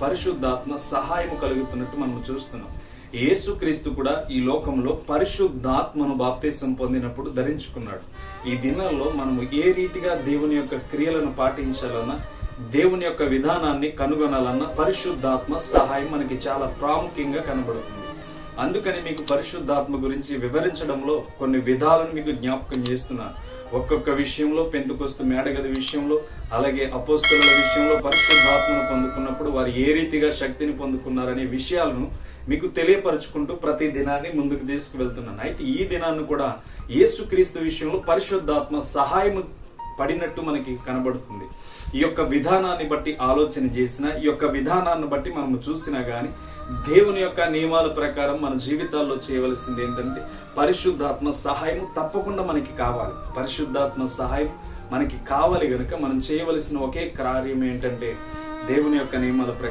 పరిశుద్ధాత్మ సహాయము కలుగుతున్నట్టు మనం చూస్తున్నాం. యేసుక్రీస్తు కూడా ఈ లోకంలో పరిశుద్ధాత్మను బాప్తిసం పొందినప్పుడు ధరించుకున్నాడు. ఈ దినాల్లో మనము ఏ రీతిగా దేవుని యొక్క క్రియలను పాటించాలన్నా, దేవుని యొక్క విధానాన్ని కనుగొనాలన్నా పరిశుద్ధాత్మ సహాయం మనకి చాలా ప్రాముఖ్యంగా కనబడుతుంది. అందుకని మీకు పరిశుద్ధాత్మ గురించి వివరించడంలో కొన్ని విధాలను మీకు జ్ఞాపకం చేస్తున్నాను. ఒక్కొక్క విషయంలో, పెంతెకొస్తు మేడగది విషయంలో, అలాగే అపోస్తలుల విషయంలో పరిశుద్ధాత్మను పొందుకున్నప్పుడు వారు ఏ రీతిగా శక్తిని పొందుకున్నారనే విషయాలను మీకు తెలియపరుచుకుంటూ ప్రతి దినాన్ని ముందుకు తీసుకువెళ్తున్నాను. అయితే ఈ దినాన్ని కూడా యేసుక్రీస్తు విషయంలో పరిశుద్ధాత్మ సహాయం పడినట్టు మనకి కనబడుతుంది. ఈ యొక్క విధానాన్ని బట్టి ఆలోచన చేసినా, ఈ యొక్క విధానాన్ని బట్టి మనము చూసినా గానీ దేవుని యొక్క నియమాల ప్రకారం మన జీవితాల్లో చేయవలసింది ఏంటంటే పరిశుద్ధాత్మ సహాయం తప్పకుండా మనకి కావాలి. పరిశుద్ధాత్మ సహాయం మనకి కావాలి గనుక మనం చేయవలసిన ఒకే కార్యం ఏంటంటే దేవుని యొక్క నియమాల ప్రకారం